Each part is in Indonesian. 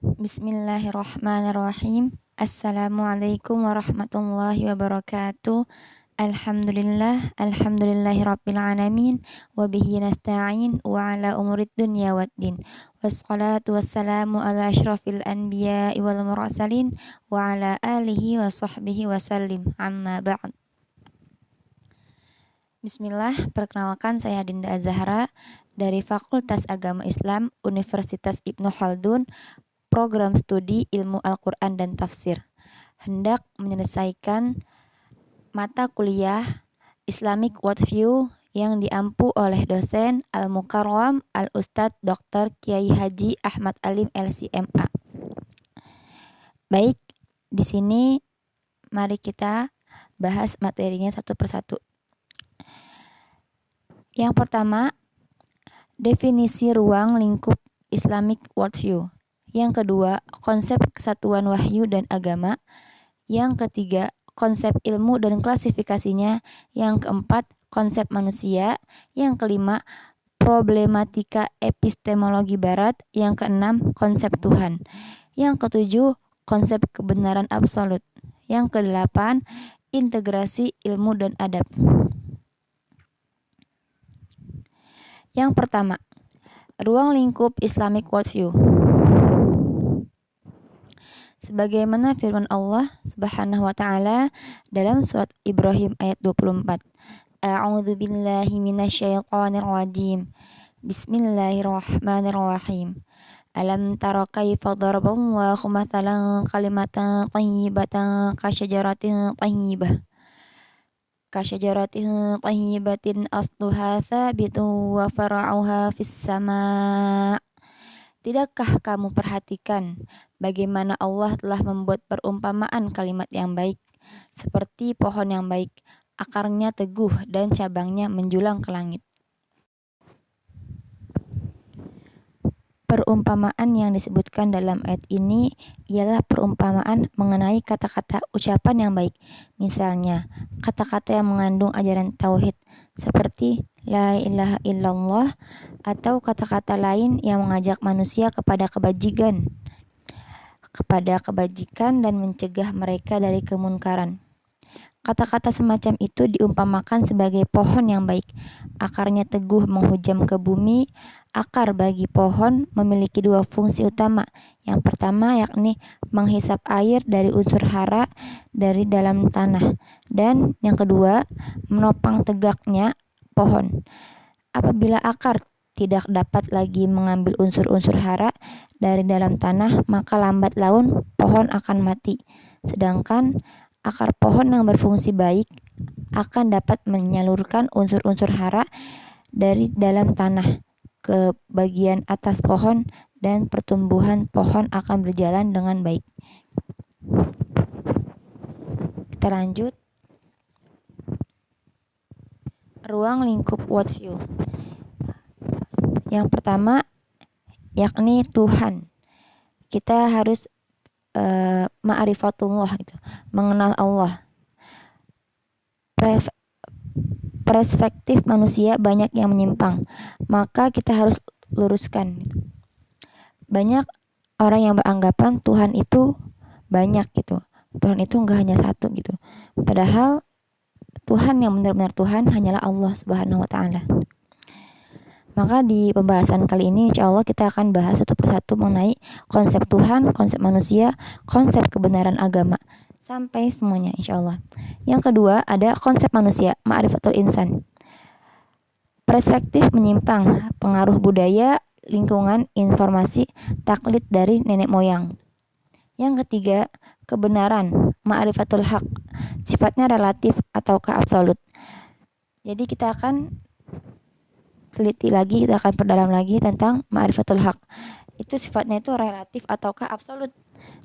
Bismillahirrahmanirrahim. Assalamualaikum warahmatullahi wabarakatuh. Alhamdulillahirabbil alamin wa bihi nasta'in wa ala umurid dunya waddin. Wassalatu wassalamu ala asyrafil anbiya'i wal mursalin wa ala alihi wa sahbihi wasallim. Amma ba'd. Bismillah, perkenalkan saya Dinda Azahra dari Fakultas Agama Islam Universitas Ibnu Khaldun, Program Studi Ilmu Al-Quran dan Tafsir. Hendak menyelesaikan mata kuliah Islamic Worldview yang diampu oleh dosen Al-Mukarram Al-Ustadz Dr. Kiai Haji Ahmad Alim LCMA. Baik, di sini mari kita bahas materinya satu persatu. Yang pertama, definisi ruang lingkup Islamic Worldview. Yang kedua, konsep kesatuan wahyu dan agama. Yang ketiga, konsep ilmu dan klasifikasinya. Yang keempat, konsep manusia. Yang kelima, problematika epistemologi barat. Yang keenam, konsep Tuhan. Yang ketujuh, konsep kebenaran absolut. Yang kedelapan, integrasi ilmu dan adab. Yang pertama, ruang lingkup Islamic Worldview. Sebagaimana firman Allah Subhanahu wa taala dalam surat Ibrahim ayat 24. A'udzu billahi minasyaitonir rajim. Bismillahirrahmanirrahim. Alam tara kaifa daraballahu mathalan kalimatan thayyibatan kasyajaratin thayyibah. Kasyajaratin thayyibatin asluha tsabitun wa far'uha fis sama'. Tidakkah kamu perhatikan bagaimana Allah telah membuat perumpamaan kalimat yang baik, seperti pohon yang baik, akarnya teguh dan cabangnya menjulang ke langit. Perumpamaan yang disebutkan dalam ayat ini ialah perumpamaan mengenai kata-kata ucapan yang baik. Misalnya, kata-kata yang mengandung ajaran tauhid seperti la ilaha illallah, atau kata-kata lain yang mengajak manusia kepada kebajikan dan mencegah mereka dari kemunkaran. Kata-kata semacam itu diumpamakan sebagai pohon yang baik. Akarnya teguh menghujam ke bumi. Akar bagi pohon memiliki dua fungsi utama. Yang pertama yakni menghisap air dari unsur hara dari dalam tanah. Dan yang kedua, menopang tegaknya pohon. Apabila akar tidak dapat lagi mengambil unsur-unsur hara dari dalam tanah, maka lambat laun pohon akan mati. Sedangkan akar pohon yang berfungsi baik akan dapat menyalurkan unsur-unsur hara dari dalam tanah ke bagian atas pohon dan pertumbuhan pohon akan berjalan dengan baik. Kita lanjut. Ruang lingkup worldview. Yang pertama yakni Tuhan. Kita harus ma'rifatullah gitu, mengenal Allah. Perspektif manusia banyak yang menyimpang, maka kita harus luruskan gitu. Banyak orang yang beranggapan Tuhan itu banyak gitu. Tuhan itu enggak hanya satu gitu. Padahal Tuhan yang benar-benar Tuhan hanyalah Allah Subhanahu wa taala. Maka di pembahasan kali ini insya Allah kita akan bahas satu persatu mengenai konsep Tuhan, konsep manusia, konsep kebenaran agama, sampai semuanya insya Allah. Yang kedua ada konsep manusia, ma'rifatul insan. Perspektif menyimpang, pengaruh budaya, lingkungan, informasi, taklid dari nenek moyang. Yang ketiga, kebenaran, ma'rifatul haq. Sifatnya relatif ataukah absolut. Jadi kita akan teliti lagi, kita akan perdalam lagi tentang ma'rifatul haq. Itu sifatnya itu relatif ataukah absolut.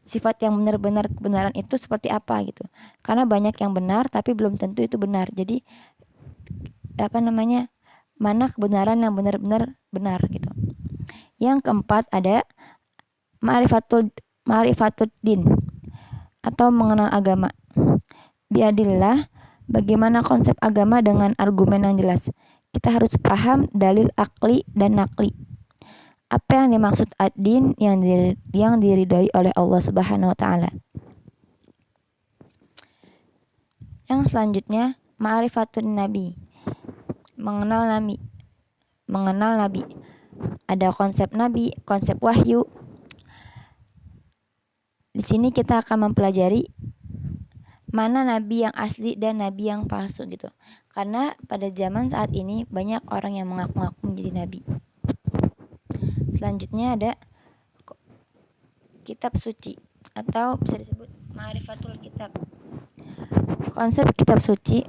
Sifat yang benar-benar kebenaran itu seperti apa gitu. Karena banyak yang benar tapi belum tentu itu benar. Jadi mana kebenaran yang benar-benar benar gitu. Yang keempat ada ma'rifatul din atau mengenal agama. Biadillah, bagaimana konsep agama dengan argumen yang jelas. Kita harus paham dalil akli dan nakli. Apa yang dimaksud ad-din yang diridhoi oleh Allah Subhanahu wa taala? Yang selanjutnya, ma'rifatun nabi. Mengenal nabi. Ada konsep nabi, konsep wahyu. Di sini kita akan mempelajari mana nabi yang asli dan nabi yang palsu gitu. Karena pada zaman saat ini banyak orang yang mengaku-ngaku menjadi nabi. Selanjutnya ada kitab suci atau bisa disebut ma'rifatul kitab. Konsep kitab suci,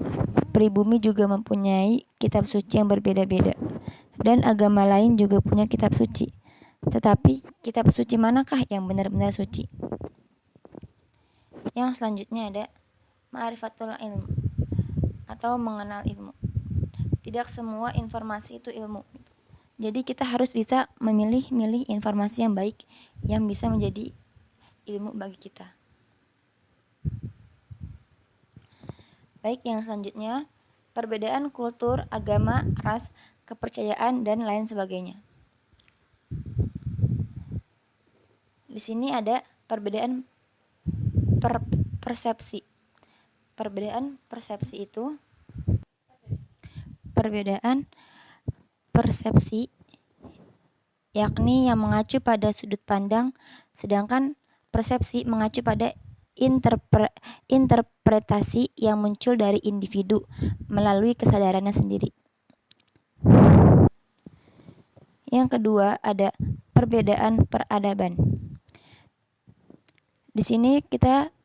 pribumi juga mempunyai kitab suci yang berbeda-beda dan agama lain juga punya kitab suci. Tetapi kitab suci manakah yang benar-benar suci? Yang selanjutnya ada ma'rifatul ilm atau mengenal ilmu. Tidak semua informasi itu ilmu. Jadi kita harus bisa memilih informasi yang baik yang bisa menjadi ilmu bagi kita. Baik, yang selanjutnya perbedaan kultur, agama, ras, kepercayaan dan lain sebagainya. Di sini ada perbedaan persepsi. Perbedaan persepsi itu yakni yang mengacu pada sudut pandang, sedangkan persepsi mengacu pada interpretasi yang muncul dari individu melalui kesadarannya sendiri. Yang kedua ada perbedaan peradaban. Di sini kita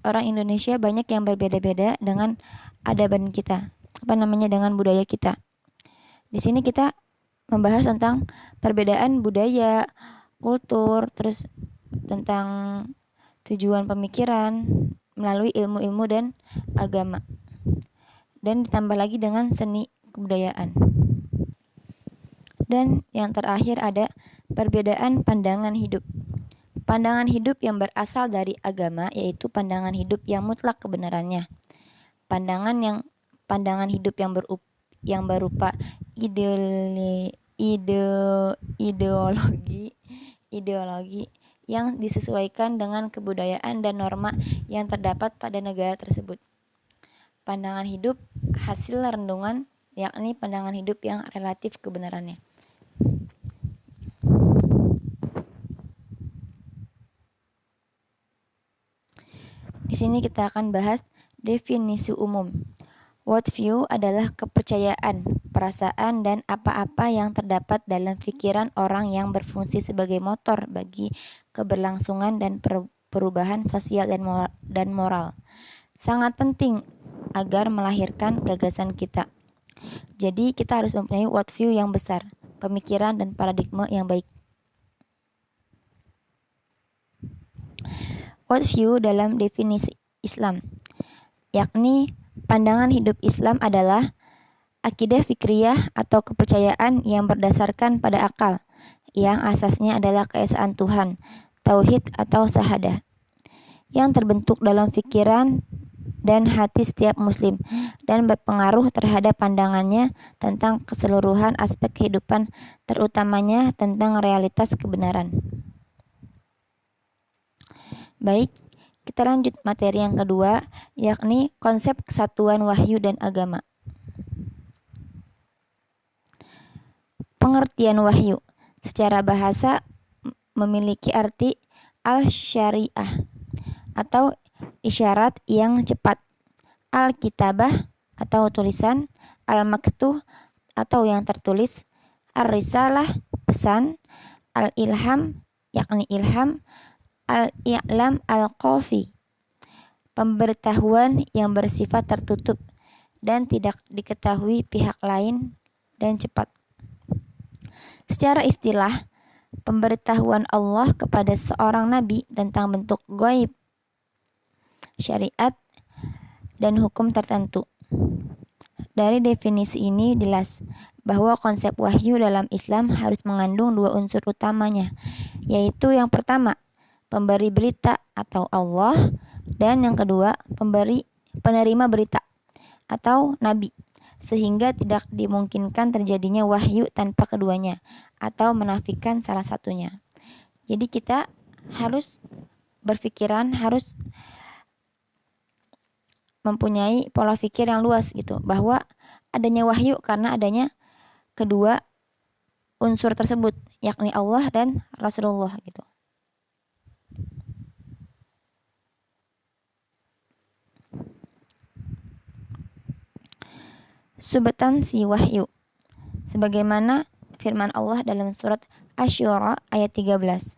orang Indonesia banyak yang berbeda-beda dengan adaban kita, dengan budaya kita. Di sini kita membahas tentang perbedaan budaya, kultur, terus tentang tujuan pemikiran melalui ilmu-ilmu dan agama. Dan ditambah lagi dengan seni kebudayaan. Dan yang terakhir ada perbedaan pandangan hidup. Pandangan hidup yang berasal dari agama yaitu pandangan hidup yang mutlak kebenarannya. Pandangan hidup yang berupa ideologi yang disesuaikan dengan kebudayaan dan norma yang terdapat pada negara tersebut. Pandangan hidup hasil renungan yakni pandangan hidup yang relatif kebenarannya. Di sini kita akan bahas definisi umum. Worldview adalah kepercayaan, perasaan, dan apa-apa yang terdapat dalam pikiran orang yang berfungsi sebagai motor bagi keberlangsungan dan perubahan sosial dan moral. Sangat penting agar melahirkan gagasan kita. Jadi kita harus mempunyai worldview yang besar, pemikiran dan paradigma yang baik. Worldview dalam definisi Islam, yakni pandangan hidup Islam adalah akidah fikriyah atau kepercayaan yang berdasarkan pada akal, yang asasnya adalah keesaan Tuhan, tauhid atau syahadah, yang terbentuk dalam pikiran dan hati setiap muslim dan berpengaruh terhadap pandangannya tentang keseluruhan aspek kehidupan, terutamanya tentang realitas kebenaran. Baik, kita lanjut materi yang kedua, yakni konsep kesatuan wahyu dan agama. Pengertian wahyu secara bahasa memiliki arti al-syariah atau isyarat yang cepat, al-kitabah atau tulisan, al-maktuh atau yang tertulis, ar-risalah pesan, al-ilham yakni ilham, al-i'lam al-qafi pemberitahuan yang bersifat tertutup dan tidak diketahui pihak lain dan cepat. Secara istilah, pemberitahuan Allah kepada seorang nabi tentang bentuk gaib, syariat, dan hukum tertentu. Dari definisi ini jelas bahwa konsep wahyu dalam Islam harus mengandung dua unsur utamanya, yaitu yang pertama, pemberi berita atau Allah, dan yang kedua, penerima berita atau nabi. sehingga tidak dimungkinkan terjadinya wahyu tanpa keduanya atau menafikan salah satunya. Jadi kita harus berpikiran, harus mempunyai pola pikir yang luas gitu, bahwa adanya wahyu karena adanya kedua unsur tersebut, yakni Allah dan Rasulullah gitu. Substansi wahyu sebagaimana firman Allah dalam surat Asy-Syu'ara ayat 13.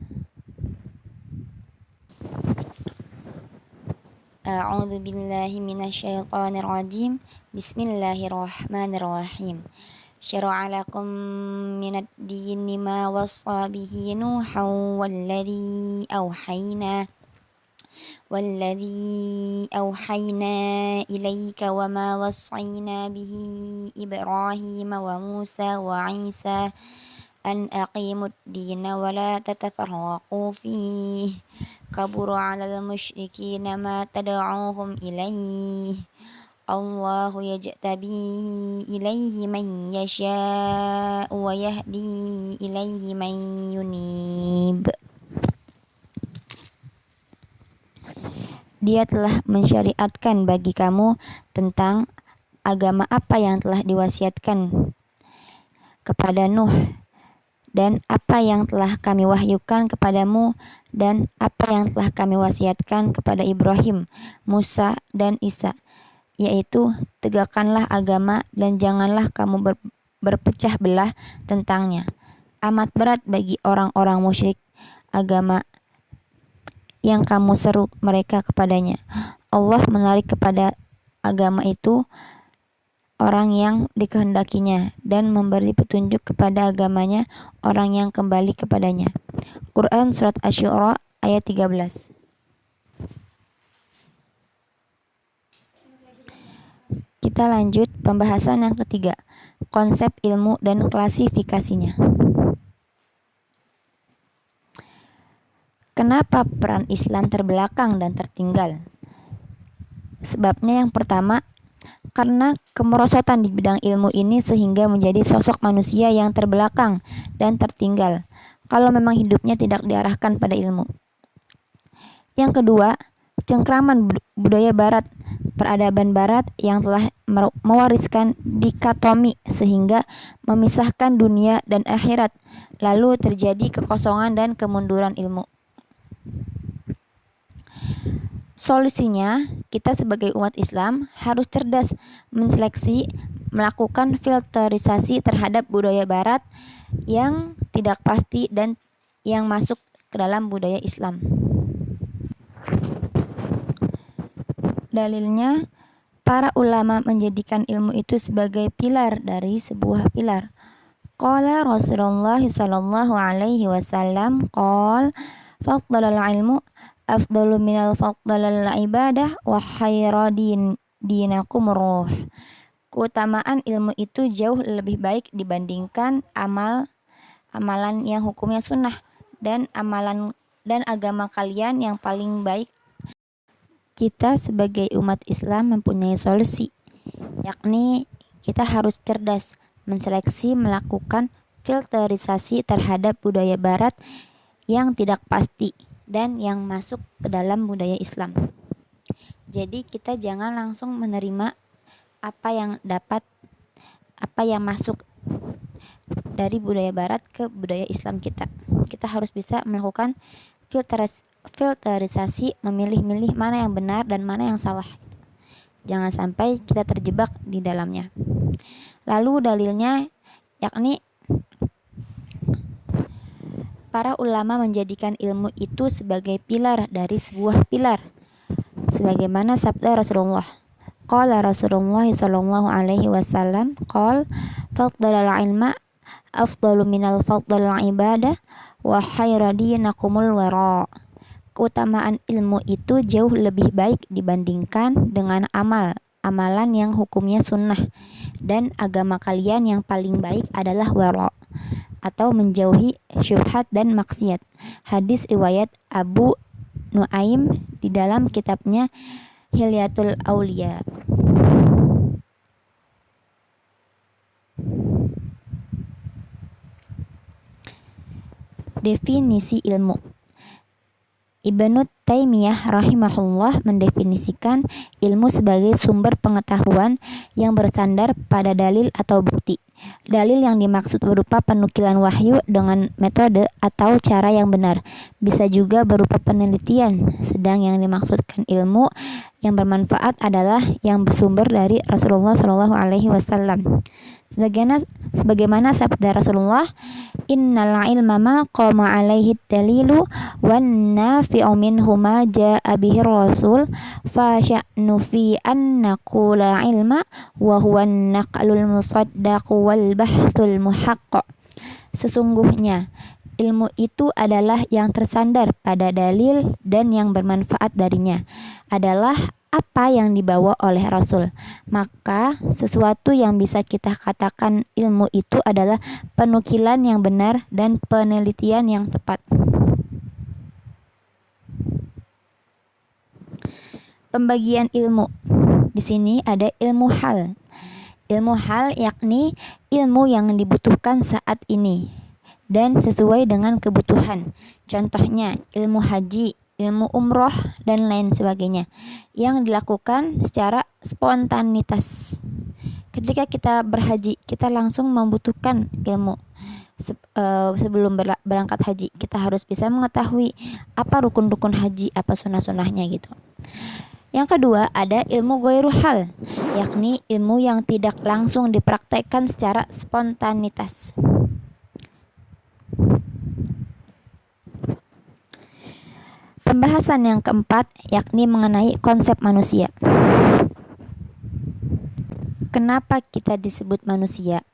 A'udzu billahi minasyaitonir rajim. Bismillahirrahmanirrahim. Syara'a lakum minad dini ma wassa bihi Nuhan والذي أوحينا إليك وما وصينا به إبراهيم وموسى وعيسى أن أقيموا الدين ولا تتفرقوا فيه كبر على المشركين ما تدعوهم إليه الله يجتبي إليه من يشاء ويهدي إليه من ينيب. Dia telah mensyariatkan bagi kamu tentang agama apa yang telah diwasiatkan kepada Nuh, dan apa yang telah kami wahyukan kepadamu, dan apa yang telah kami wasiatkan kepada Ibrahim, Musa, dan Isa, yaitu tegakkanlah agama dan janganlah kamu berpecah belah tentangnya. Amat berat bagi orang-orang musyrik agama yang kamu seru mereka kepadanya. Allah menarik kepada agama itu orang yang dikehendakinya dan memberi petunjuk kepada agamanya orang yang kembali kepadanya. Quran Surat Asy-Syu'ara ayat 13. Kita lanjut pembahasan yang ketiga, konsep ilmu dan klasifikasinya. Kenapa peran Islam terbelakang dan tertinggal? Sebabnya yang pertama, karena kemerosotan di bidang ilmu ini sehingga menjadi sosok manusia yang terbelakang dan tertinggal kalau memang hidupnya tidak diarahkan pada ilmu. Yang kedua, cengkraman budaya barat, peradaban barat yang telah mewariskan dikotomi sehingga memisahkan dunia dan akhirat, lalu terjadi kekosongan dan kemunduran ilmu. Solusinya, kita sebagai umat Islam harus cerdas menseleksi, melakukan filterisasi terhadap budaya barat yang tidak pasti dan yang masuk ke dalam budaya Islam. Dalilnya, para ulama menjadikan ilmu itu sebagai pilar dari sebuah pilar. Qala Rasulullah sallallahu alaihi wasallam qala fadlul ilmu afdalu minal fadlil ibadah wa khairu dinakum ruh. Keutamaan ilmu itu jauh lebih baik dibandingkan amalan yang hukumnya sunnah, dan agama kalian yang paling baik. Kita sebagai umat Islam mempunyai solusi, yakni kita harus cerdas menseleksi, melakukan filterisasi terhadap budaya barat yang tidak pasti dan yang masuk ke dalam budaya Islam. Jadi kita jangan langsung menerima apa yang masuk dari budaya barat ke budaya Islam kita. Kita harus bisa melakukan filterisasi, memilih-milih mana yang benar dan mana yang salah. Jangan sampai kita terjebak di dalamnya. Lalu dalilnya, yakni para ulama menjadikan ilmu itu sebagai pilar dari sebuah pilar, sebagaimana sabda Rasulullah. Qala Rasulullah sallallahu alaihi wasallam qala fadlul ilma afdalu minal fadlil ibadah wa khairu dinakumul wara. Keutamaan ilmu itu jauh lebih baik dibandingkan dengan amalan yang hukumnya sunnah, dan agama kalian yang paling baik adalah wara, atau menjauhi syubhat dan maksiat. Hadis riwayat Abu Nuaim di dalam kitabnya Hilyatul Auliya. Definisi ilmu. Ibnu Taimiyah rahimahullah mendefinisikan ilmu sebagai sumber pengetahuan yang bersandar pada dalil atau bukti. Dalil yang dimaksud berupa penukilan wahyu dengan metode atau cara yang benar. Bisa juga berupa penelitian, sedang yang dimaksudkan ilmu yang bermanfaat adalah yang bersumber dari Rasulullah SAW. Sebagaimana sabda Rasulullah, innal ilma ma qama alaihi dalilu wan nafi'u minhu ma ja'a bihi rasul fa sya'nu fi an naqula ilma wa huwa an-naqlul musaddaq wal bahthul muhaqqaq. Sesungguhnya ilmu itu adalah yang tersandar pada dalil dan yang bermanfaat darinya adalah apa yang dibawa oleh Rasul. Maka sesuatu yang bisa kita katakan ilmu itu adalah penukilan yang benar dan penelitian yang tepat. Pembagian ilmu. Di sini ada ilmu hal. Ilmu hal yakni ilmu yang dibutuhkan saat ini dan sesuai dengan kebutuhan. Contohnya ilmu haji, ilmu umroh, dan lain sebagainya yang dilakukan secara spontanitas. Ketika kita berhaji, kita langsung membutuhkan ilmu. Sebelum berangkat haji, kita harus bisa mengetahui apa rukun-rukun haji, apa sunnah-sunnahnya gitu. Yang kedua ada ilmu ghairu hal, yakni ilmu yang tidak langsung dipraktekkan secara spontanitas. Pembahasan yang keempat yakni mengenai konsep manusia. Kenapa kita disebut manusia?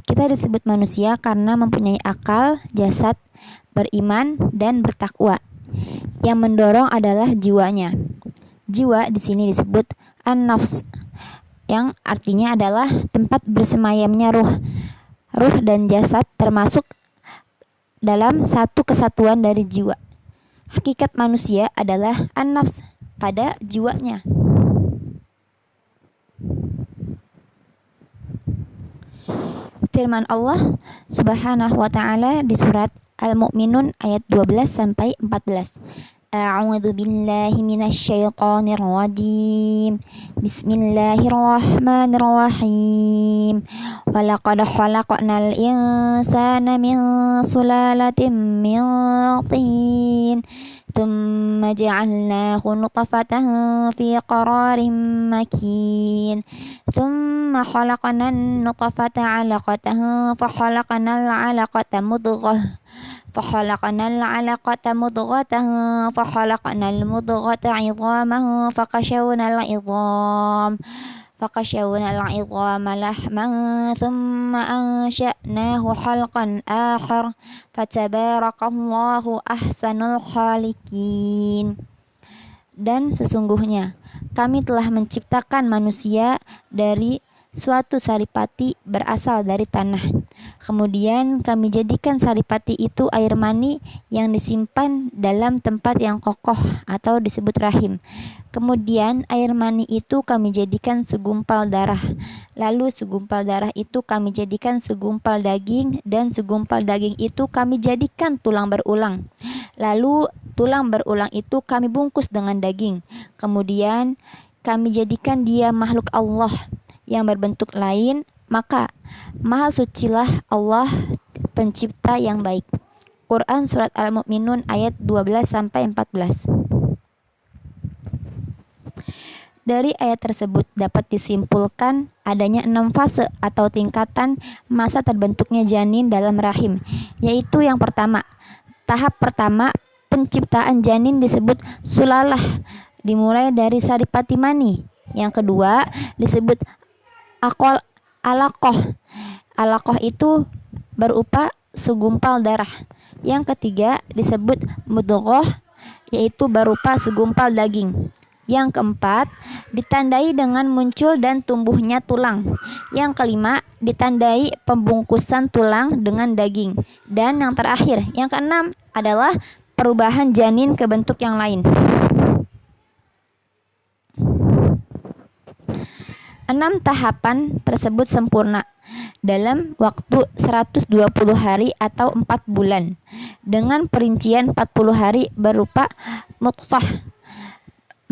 Kita disebut manusia karena mempunyai akal, jasad, beriman, dan bertakwa. Yang mendorong adalah jiwanya. Jiwa di sini disebut an-nafs, yang artinya adalah tempat bersemayamnya ruh. Ruh dan jasad termasuk dalam satu kesatuan dari jiwa. Hakikat manusia adalah an-nafs, pada jiwanya. Firman Allah Subhanahu wa taala di surat Al-Mu'minun ayat 12 sampai 14. A'udzu billahi minasy syaithanir rajim. Bismillahirrahmanirrahim. Walaqad khalaqnal insana min sulalatin min tin. ثم جعلناه نطفة في قرار مكين ثم خلقنا النطفة علقة فخلقنا العلقة مضغة فخلقنا المضغة عظاما فقشونا العظام لحما ثم أنشأناه خلقا آخر فتبارك الله أحسن الخالقين. Dan sesungguhnya kami telah menciptakan manusia dari suatu saripati berasal dari tanah. Kemudian kami jadikan saripati itu air mani yang disimpan dalam tempat yang kokoh atau disebut rahim. Kemudian air mani itu kami jadikan segumpal darah. Lalu segumpal darah itu kami jadikan segumpal daging, dan segumpal daging itu kami jadikan tulang berulang. Lalu tulang berulang itu kami bungkus dengan daging. Kemudian kami jadikan dia makhluk Allah yang berbentuk lain, maka maha sucilah Allah pencipta yang baik. Quran surat Al-Mu'minun ayat 12 sampai 14. Dari ayat tersebut dapat disimpulkan adanya 6 fase atau tingkatan masa terbentuknya janin dalam rahim, yaitu yang pertama, tahap pertama penciptaan janin disebut sulalah, dimulai dari saripati mani. Yang kedua disebut alaqah. Alaqah itu berupa segumpal darah. Yang ketiga disebut mudghah, yaitu berupa segumpal daging. Yang keempat ditandai dengan muncul dan tumbuhnya tulang. Yang kelima ditandai pembungkusan tulang dengan daging. Dan yang terakhir, yang keenam adalah perubahan janin ke bentuk yang lain. 6 tahapan tersebut sempurna dalam waktu 120 hari atau 4 bulan, dengan perincian 40 hari berupa mutfah,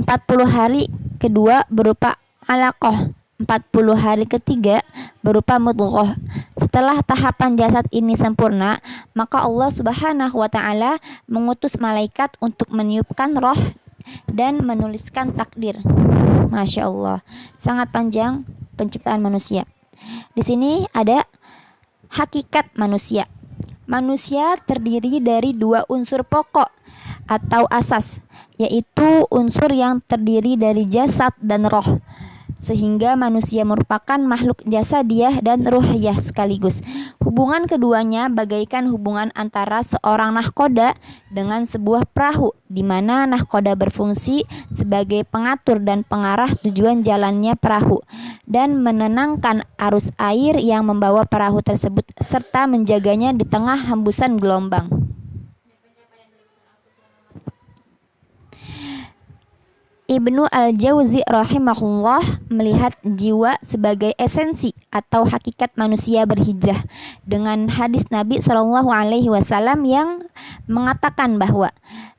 40 hari kedua berupa alaqah, 40 hari ketiga berupa mudghah. Setelah tahapan jasad ini sempurna, maka Allah Subhanahu wa taala mengutus malaikat untuk meniupkan roh dan menuliskan takdir. Masya Allah, sangat panjang penciptaan manusia. Di sini ada hakikat manusia. Manusia terdiri dari 2 unsur pokok atau asas, yaitu unsur yang terdiri dari jasad dan roh, sehingga manusia merupakan makhluk jasadiah dan ruhiyah sekaligus. Hubungan keduanya bagaikan hubungan antara seorang nahkoda dengan sebuah perahu, di mana nahkoda berfungsi sebagai pengatur dan pengarah tujuan jalannya perahu, dan menenangkan arus air yang membawa perahu tersebut, serta menjaganya di tengah hembusan gelombang. Ibnu Al-Jauzi rahimahullah melihat jiwa sebagai esensi atau hakikat manusia berhijrah dengan hadis Nabi Shallallahu Alaihi Wasallam yang mengatakan bahwa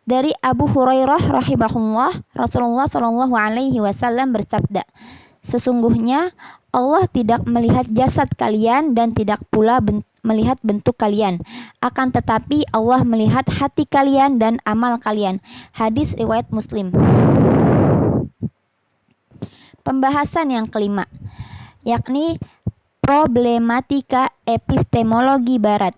dari Abu Hurairah rahimahullah, Rasulullah Shallallahu Alaihi Wasallam bersabda, sesungguhnya Allah tidak melihat jasad kalian dan tidak pula melihat bentuk kalian, akan tetapi Allah melihat hati kalian dan amal kalian. Hadis riwayat Muslim. Pembahasan yang kelima, yakni problematika epistemologi Barat.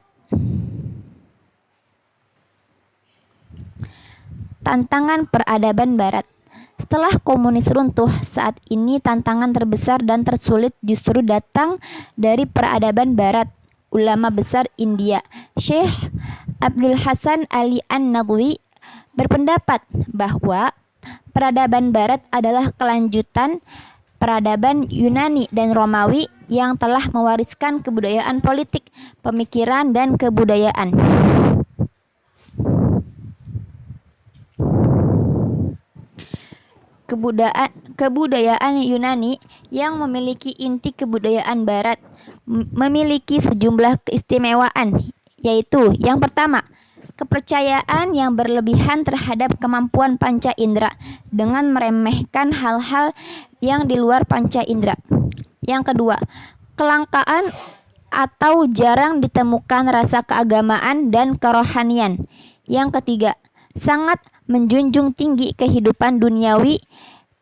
Tantangan peradaban Barat. Setelah komunis runtuh, saat ini tantangan terbesar dan tersulit justru datang dari peradaban Barat. Ulama besar India, Syekh Abdul Hasan Ali An-Nadwi, berpendapat bahwa peradaban Barat adalah kelanjutan peradaban Yunani dan Romawi yang telah mewariskan kebudayaan politik, pemikiran, dan kebudayaan. Kebudayaan Yunani yang memiliki inti kebudayaan Barat memiliki sejumlah keistimewaan, yaitu yang pertama, kepercayaan yang berlebihan terhadap kemampuan panca indera dengan meremehkan hal-hal yang di luar panca indera. Yang kedua, kelangkaan atau jarang ditemukan rasa keagamaan dan kerohanian. Yang ketiga, sangat menjunjung tinggi kehidupan duniawi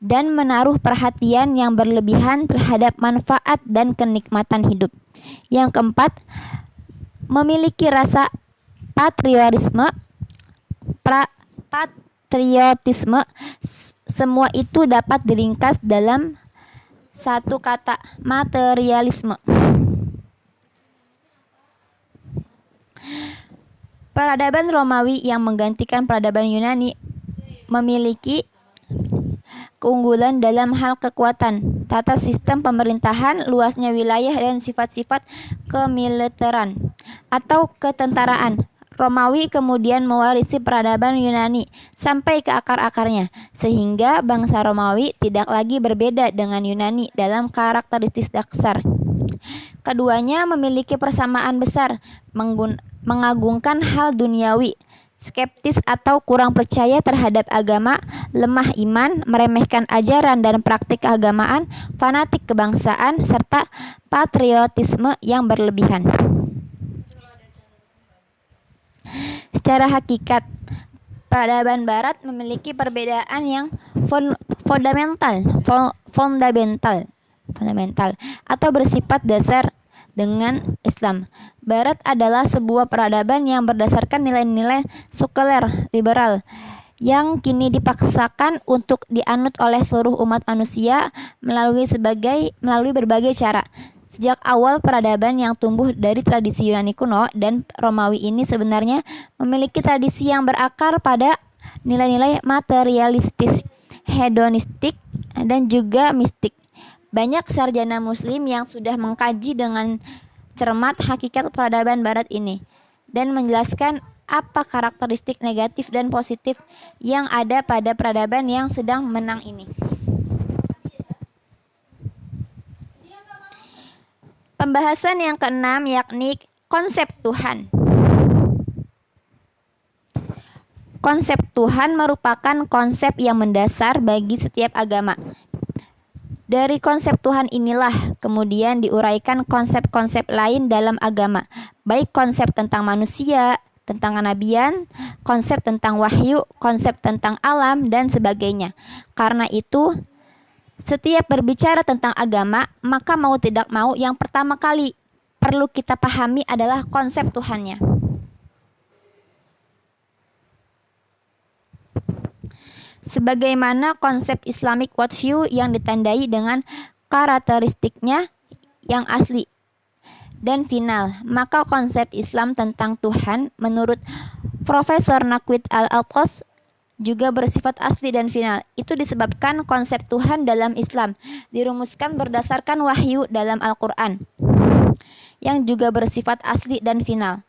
dan menaruh perhatian yang berlebihan terhadap manfaat dan kenikmatan hidup. Yang keempat, memiliki rasa patriotisme. Semua itu dapat diringkas dalam satu kata, materialisme. Peradaban Romawi yang menggantikan peradaban Yunani memiliki keunggulan dalam hal kekuatan, tata sistem pemerintahan, luasnya wilayah, dan sifat-sifat kemiliteran atau ketentaraan. Romawi kemudian mewarisi peradaban Yunani sampai ke akar-akarnya, sehingga bangsa Romawi tidak lagi berbeda dengan Yunani dalam karakteristik dasar. Keduanya memiliki persamaan besar, mengagungkan hal duniawi, skeptis atau kurang percaya terhadap agama, lemah iman, meremehkan ajaran dan praktik keagamaan, fanatik kebangsaan, serta patriotisme yang berlebihan. Secara hakikat, peradaban Barat memiliki perbedaan yang fundamental atau bersifat dasar dengan Islam. Barat adalah sebuah peradaban yang berdasarkan nilai-nilai sekuler liberal yang kini dipaksakan untuk dianut oleh seluruh umat manusia melalui berbagai cara. Sejak awal, peradaban yang tumbuh dari tradisi Yunani kuno dan Romawi ini sebenarnya memiliki tradisi yang berakar pada nilai-nilai materialistis, hedonistik, dan juga mistik. Banyak sarjana muslim yang sudah mengkaji dengan cermat hakikat peradaban Barat ini dan menjelaskan apa karakteristik negatif dan positif yang ada pada peradaban yang sedang menang ini. Pembahasan yang keenam yakni konsep Tuhan. Konsep Tuhan merupakan konsep yang mendasar bagi setiap agama. Dari konsep Tuhan inilah kemudian diuraikan konsep-konsep lain dalam agama, baik konsep tentang manusia, tentang kenabian, konsep tentang wahyu, konsep tentang alam, dan sebagainya. Karena itu, setiap berbicara tentang agama, maka mau tidak mau yang pertama kali perlu kita pahami adalah konsep Tuhannya. Sebagaimana konsep Islamic worldview yang ditandai dengan karakteristiknya yang asli dan final, maka konsep Islam tentang Tuhan menurut Profesor Naqvid Al-Alqas juga bersifat asli dan final. Itu disebabkan konsep Tuhan dalam Islam dirumuskan berdasarkan wahyu dalam Al-Quran yang juga bersifat asli dan final.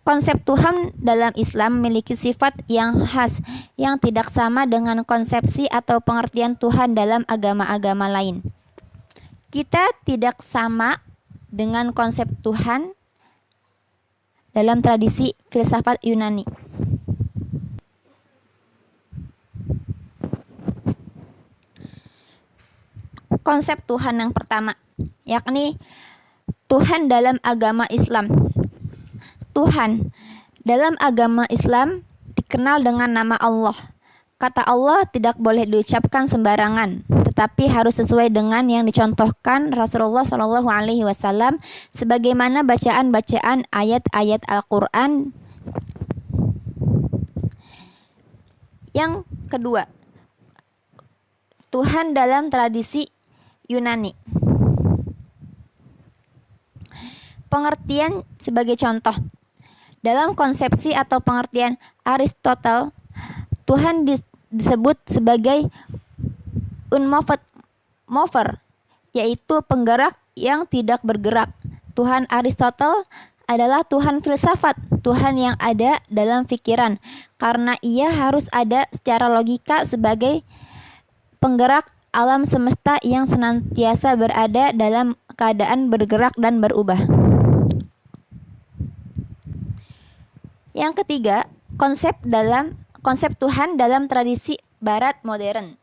Konsep Tuhan dalam Islam memiliki sifat yang khas yang tidak sama dengan konsepsi atau pengertian Tuhan dalam agama-agama lain. Kita tidak sama dengan konsep Tuhan dalam tradisi filsafat Yunani. Konsep Tuhan yang pertama, yakni Tuhan dalam agama Islam. Tuhan dalam agama Islam dikenal dengan nama Allah. Kata Allah tidak boleh diucapkan sembarangan, tetapi harus sesuai dengan yang dicontohkan Rasulullah SAW sebagaimana bacaan-bacaan ayat-ayat Al-Quran. Yang kedua, Tuhan dalam tradisi Yunani. Pengertian sebagai contoh. Dalam konsepsi atau pengertian Aristotle, Tuhan disebut sebagai unmover, yaitu penggerak yang tidak bergerak. Tuhan Aristotle adalah Tuhan filsafat, Tuhan yang ada dalam pikiran, karena ia harus ada secara logika sebagai penggerak alam semesta yang senantiasa berada dalam keadaan bergerak dan berubah. Yang ketiga, konsep Tuhan dalam tradisi Barat modern.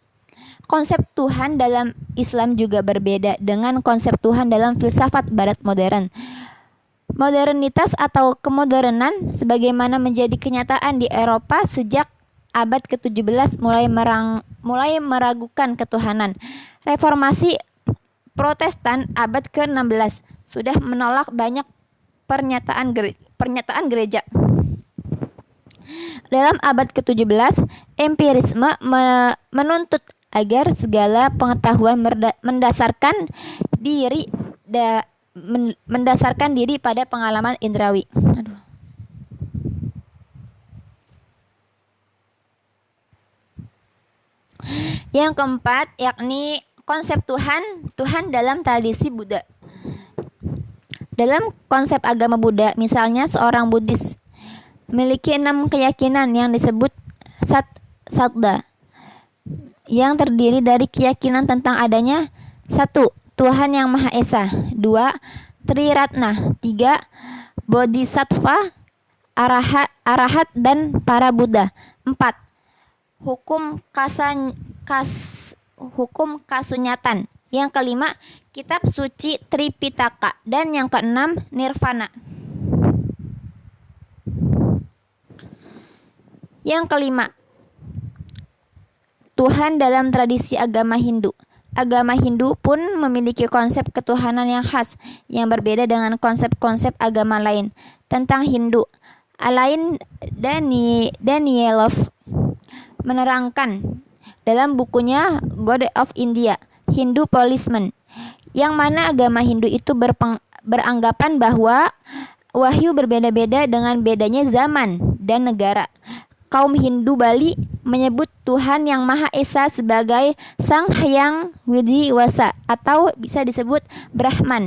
Konsep Tuhan dalam Islam juga berbeda dengan konsep Tuhan dalam filsafat Barat modern. Modernitas atau kemodernan sebagaimana menjadi kenyataan di Eropa sejak abad ke-17 mulai meragukan ketuhanan. Reformasi Protestan abad ke-16 sudah menolak banyak pernyataan gereja. Dalam abad ke-17, empirisme menuntut agar segala pengetahuan mendasarkan diri pada pengalaman indrawi. Yang keempat, yakni konsep Tuhan dalam tradisi Buddha. Dalam konsep agama Buddha, misalnya seorang Buddhis memiliki 6 keyakinan yang disebut Saddha, yang terdiri dari keyakinan tentang adanya 1. Tuhan yang Maha Esa, 2. Triratna, 3. Bodhisattva, Arahat dan para Buddha, 4. Hukum kasunyatan, yang kelima kitab suci Tripitaka, dan yang keenam Nirvana. Yang kelima, Tuhan dalam tradisi agama Hindu. Agama Hindu pun memiliki konsep ketuhanan yang khas yang berbeda dengan konsep-konsep agama lain tentang Hindu. Alain Danielov menerangkan dalam bukunya God of India, Hindu Policeman, yang mana agama Hindu itu beranggapan bahwa wahyu berbeda-beda dengan bedanya zaman dan negara. Kaum Hindu Bali menyebut Tuhan yang Maha Esa sebagai Sang Hyang Widiwasa atau bisa disebut Brahman.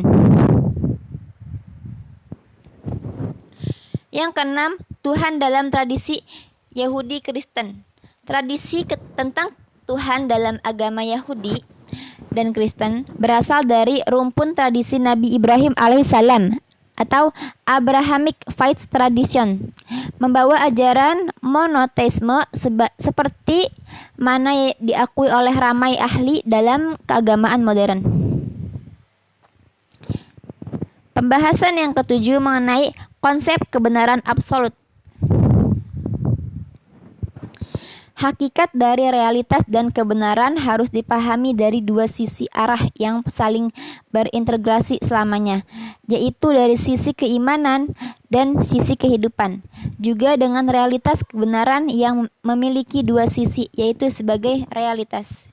Yang keenam, Tuhan dalam tradisi Yahudi Kristen. Tradisi tentang Tuhan dalam agama Yahudi dan Kristen berasal dari rumpun tradisi Nabi Ibrahim alaihissalam atau Abrahamic Faith Tradition, membawa ajaran monoteisme seperti mana diakui oleh ramai ahli dalam keagamaan modern. Pembahasan yang ketujuh mengenai konsep kebenaran absolut. Hakikat dari realitas dan kebenaran harus dipahami dari dua sisi arah yang saling berintegrasi selamanya, yaitu dari sisi keimanan dan sisi kehidupan. Juga dengan realitas kebenaran yang memiliki dua sisi, yaitu sebagai realitas.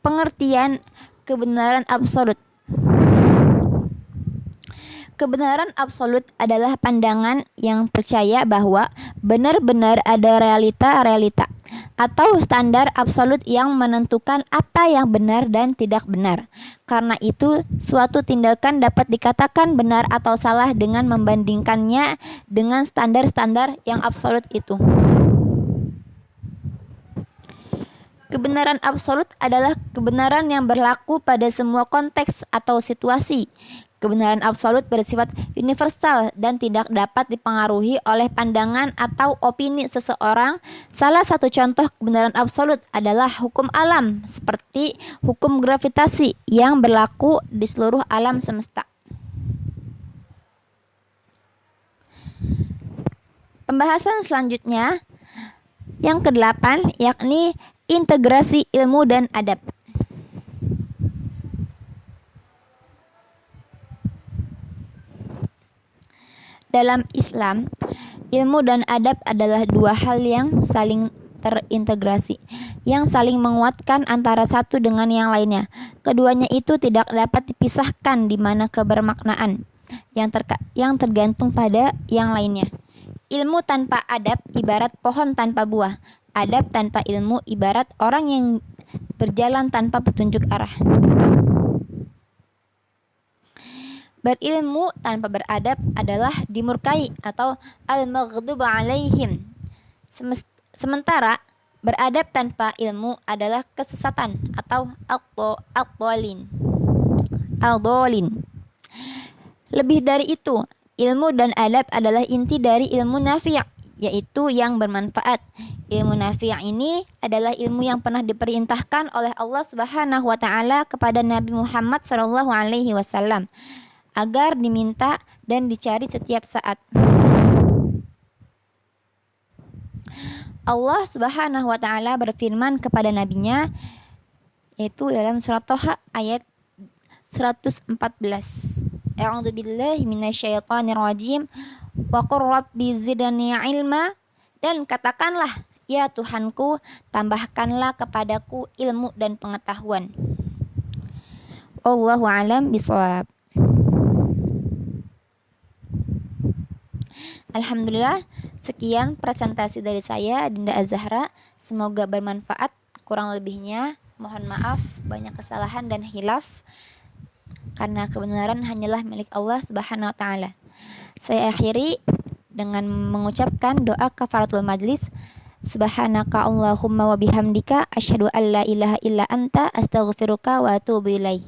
Pengertian kebenaran absolut. Kebenaran absolut adalah pandangan yang percaya bahwa benar-benar ada realita atau standar absolut yang menentukan apa yang benar dan tidak benar. Karena itu, suatu tindakan dapat dikatakan benar atau salah dengan membandingkannya dengan standar-standar yang absolut itu. Kebenaran absolut adalah kebenaran yang berlaku pada semua konteks atau situasi. Kebenaran absolut bersifat universal dan tidak dapat dipengaruhi oleh pandangan atau opini seseorang. Salah satu contoh kebenaran absolut adalah hukum alam, seperti hukum gravitasi yang berlaku di seluruh alam semesta. Pembahasan selanjutnya, yang ke-8, yakni integrasi ilmu dan adab. Dalam Islam, ilmu dan adab adalah dua hal yang saling terintegrasi, yang saling menguatkan antara satu dengan yang lainnya. Keduanya itu tidak dapat dipisahkan, di mana kebermaknaan yang tergantung pada yang lainnya. Ilmu tanpa adab ibarat pohon tanpa buah. Adab tanpa ilmu ibarat orang yang berjalan tanpa petunjuk arah. Berilmu tanpa beradab adalah dimurkai atau al-maghdubu alaihim. Sementara beradab tanpa ilmu adalah kesesatan atau al-dhalin. Lebih dari itu, ilmu dan adab adalah inti dari ilmu nafi', yaitu yang bermanfaat. Ilmu nafi' ini adalah ilmu yang pernah diperintahkan oleh Allah Subhanahu wa taala kepada Nabi Muhammad sallallahu alaihi wasallam agar diminta dan dicari setiap saat. Allah Subhanahu wa taala berfirman kepada nabinya, yaitu dalam surat Thaha ayat 114. A'udzu billahi minasyaitonir rajim. Wa qur rabbi zidni ilma, dan katakanlah, ya Tuhanku, tambahkanlah kepadaku ilmu dan pengetahuan. Wallahu a'lam bishawab. Alhamdulillah, sekian presentasi dari saya, Dinda Az-Zahra. Semoga bermanfaat. Kurang lebihnya mohon maaf, banyak kesalahan dan hilaf, karena kebenaran hanyalah milik Allah Subhanahu wa taala. Saya akhiri dengan mengucapkan doa kafaratul majlis. Subhanaka Allahumma wa bihamdika asyhadu an la ilaha illa anta astaghfiruka wa atubu ilaik.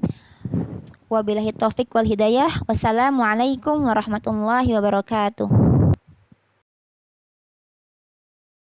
Wabillahi taufik wal hidayah. Wassalamualaikum warahmatullahi wabarakatuh.